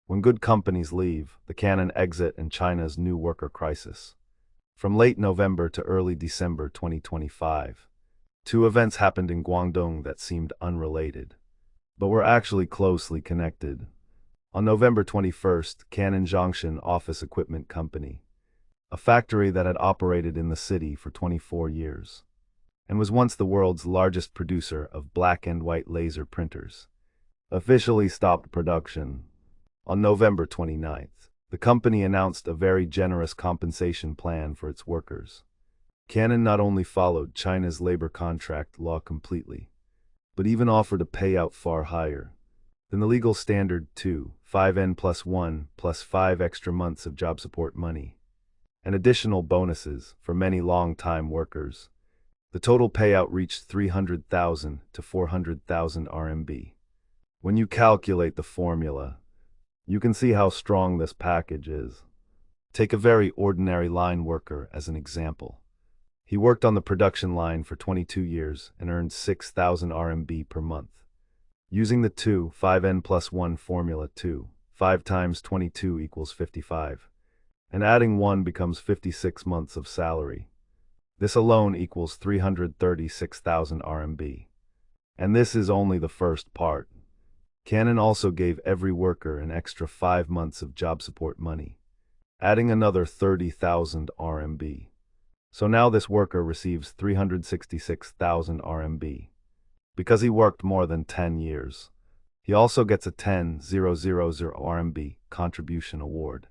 When good companies leave, the Canon exit and China's new worker crisis. From late November to early December 2025, two events happened in Guangdong that seemed unrelated, but were actually closely connected. On November 21st, Canon Zhongshan Office Equipment Company, a factory that had operated in the city for 24 years, and was once the world's largest producer of black and white laser printers, officially stopped production. On November 29th, the company announced a very generous compensation plan for its workers. Canon not only followed China's labor contract law completely, but even offered a payout far higher than the legal standard 5N plus 1 plus 5 extra months of job support money, and additional bonuses for many long-time workers. The total payout reached 300,000 to 400,000 RMB. When you calculate the formula, you can see how strong this package is. Take a very ordinary line worker as an example. He worked on the production line for 22 years and earned 6,000 RMB per month. Using the 5N plus 1 formula, 5 times 22 equals 55, and adding 1 becomes 56 months of salary. This alone equals 336,000 RMB. And this is only the first part. Canon also gave every worker an extra 5 months of job support money, adding another 30,000 RMB. So now this worker receives 366,000 RMB. Because he worked more than 10 years. He also gets a 10,000 RMB contribution award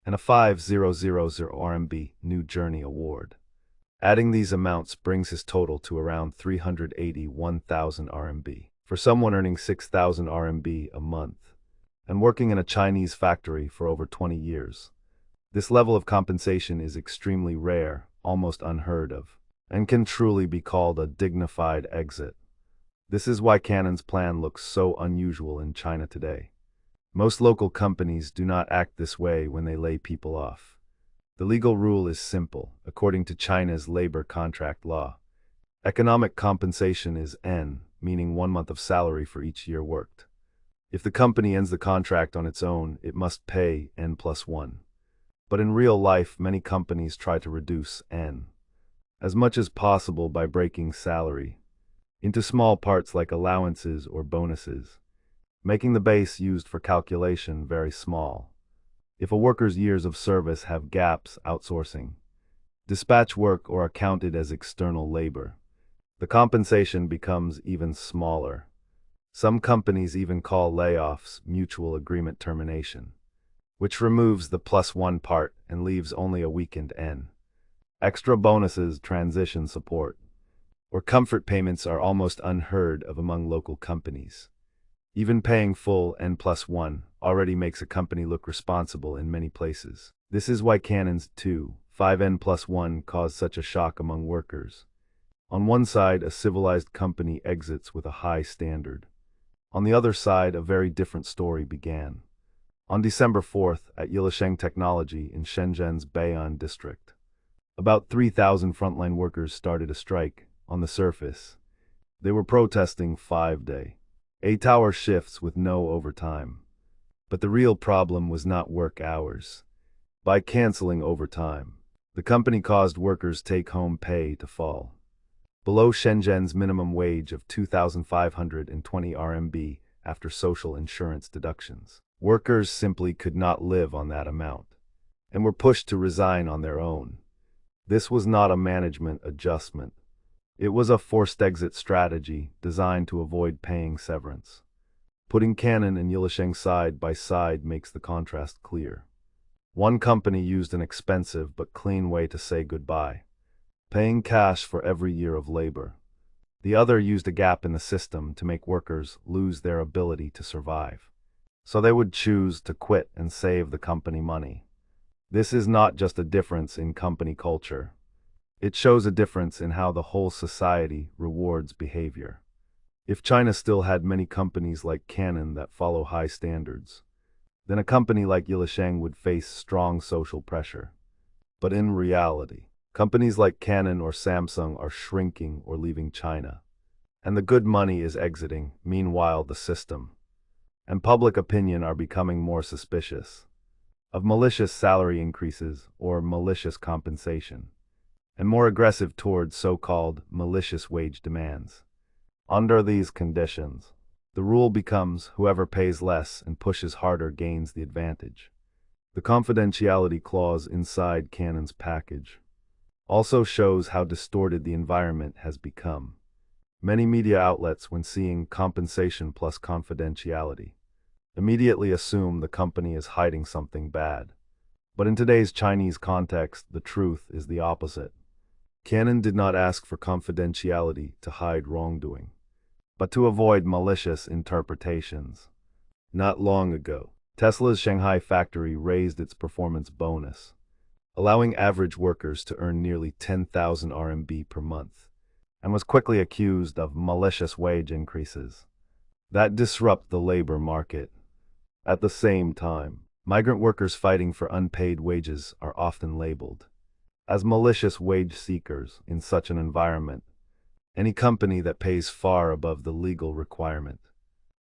and a 5,000 RMB New Journey award. Adding these amounts brings his total to around 381,000 RMB. For someone earning 6,000 RMB a month and working in a Chinese factory for over 20 years. This level of compensation is extremely rare, almost unheard of, and can truly be called a dignified exit. This is why Canon's plan looks so unusual in China today. Most local companies do not act this way when they lay people off. The legal rule is simple, according to China's labor contract law. Economic compensation is N, meaning 1 month of salary for each year worked. If the company ends the contract on its own, it must pay N plus 1. But in real life, many companies try to reduce N as much as possible by breaking salary into small parts like allowances or bonuses, making the base used for calculation very small. If a worker's years of service have gaps, outsourcing, dispatch work, or are counted as external labor, the compensation becomes even smaller. Some companies even call layoffs mutual agreement termination, which removes the +1 part and leaves only a weakened N. Extra bonuses, transition support, or comfort payments are almost unheard of among local companies. Even paying full N plus 1 already makes a company look responsible in many places. This is why Canon's 5N plus 1 caused such a shock among workers. On one side, a civilized company exits with a high standard. On the other side, a very different story began. On December 4th, at Yilisheng Technology in Shenzhen's Baiyun district, about 3,000 frontline workers started a strike. On the surface, they were protesting 5-day, 8-hour shifts with no overtime. But the real problem was not work hours. By canceling overtime, the company caused workers' take-home pay to fall below Shenzhen's minimum wage of 2,520 RMB after social insurance deductions. Workers simply could not live on that amount and were pushed to resign on their own. This was not a management adjustment. It was a forced exit strategy designed to avoid paying severance. Putting Canon and Yilisheng side by side makes the contrast clear. One company used an expensive but clean way to say goodbye, paying cash for every year of labor. The other used a gap in the system to make workers lose their ability to survive, so they would choose to quit and save the company money. This is not just a difference in company culture. It shows a difference in how the whole society rewards behavior. If China still had many companies like Canon that follow high standards, then a company like Yilisheng would face strong social pressure. But in reality, companies like Canon or Samsung are shrinking or leaving China, and the good money is exiting. Meanwhile, the system and public opinion are becoming more suspicious of malicious salary increases or malicious compensation, and more aggressive towards so-called malicious wage demands. Under these conditions, the rule becomes whoever pays less and pushes harder gains the advantage. The confidentiality clause inside Canon's package also shows how distorted the environment has become. Many media outlets, when seeing compensation plus confidentiality, immediately assume the company is hiding something bad. But in today's Chinese context, the truth is the opposite. Canon did not ask for confidentiality to hide wrongdoing, but to avoid malicious interpretations. Not long ago, Tesla's Shanghai factory raised its performance bonus, allowing average workers to earn nearly 10,000 RMB per month, and was quickly accused of malicious wage increases that disrupt the labor market. At the same time, migrant workers fighting for unpaid wages are often labeled as malicious wage seekers in such an environment. Any company that pays far above the legal requirement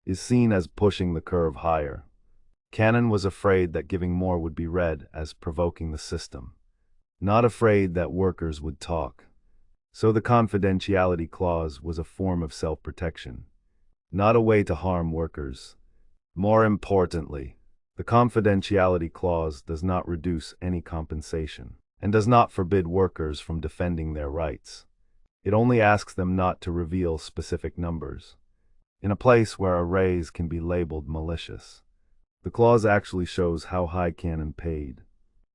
is seen as pushing the curve higher. Canon was afraid that giving more would be read as provoking the system, not afraid that workers would talk. So the confidentiality clause was a form of self-protection, not a way to harm workers. More importantly, the confidentiality clause does not reduce any compensation and does not forbid workers from defending their rights. It only asks them not to reveal specific numbers. In a place where a raise can be labeled malicious, the clause actually shows how high Canon paid.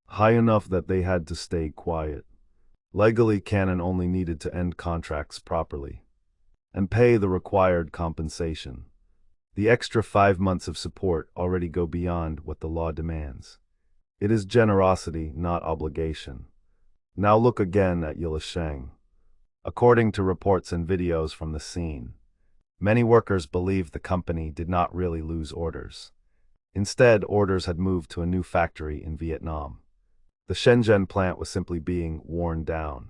High enough that they had to stay quiet. Legally, Canon only needed to end contracts properly and pay the required compensation. The extra 5 months of support already go beyond what the law demands. It is generosity, not obligation. Now look again at Yilisheng. According to reports and videos from the scene, many workers believed the company did not really lose orders. Instead, orders had moved to a new factory in Vietnam. The Shenzhen plant was simply being worn down,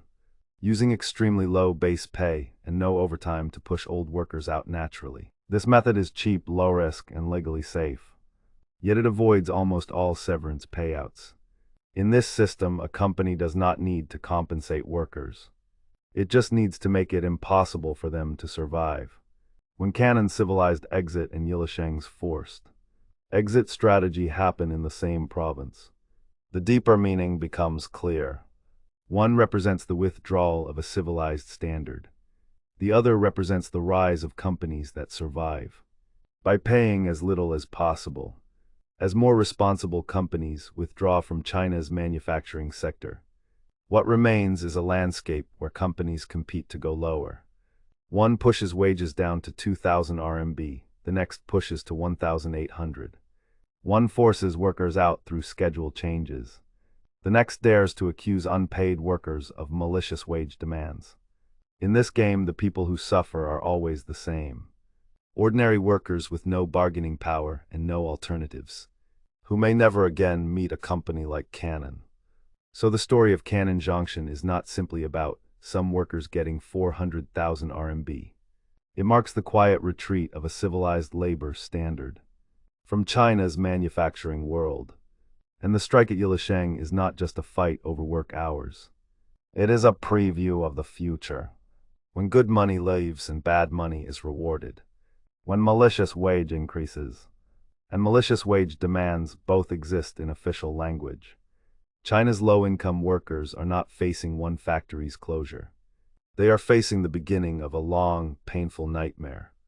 using extremely low base pay and no overtime to push old workers out naturally. This method is cheap, low risk, and legally safe. Yet it avoids almost all severance payouts. In this system, a company does not need to compensate workers. It just needs to make it impossible for them to survive. When Canon's civilized exit and Yilisheng's forced exit strategy happen in the same province, the deeper meaning becomes clear. One represents the withdrawal of a civilized standard. The other represents the rise of companies that survive by paying as little as possible. As more responsible companies withdraw from China's manufacturing sector, what remains is a landscape where companies compete to go lower. One pushes wages down to 2,000 RMB, the next pushes to 1,800. One forces workers out through schedule changes. The next dares to accuse unpaid workers of malicious wage demands. In this game, the people who suffer are always the same. Ordinary workers with no bargaining power and no alternatives, who may never again meet a company like Canon. So the story of Canon Zhongshan is not simply about some workers getting 400,000 RMB. It marks the quiet retreat of a civilized labor standard from China's manufacturing world. And the strike at Yilisheng is not just a fight over work hours. It is a preview of the future, when good money leaves and bad money is rewarded, when malicious wage increases and malicious wage demands both exist in official language. China's low-income workers are not facing one factory's closure. They are facing the beginning of a long, painful nightmare.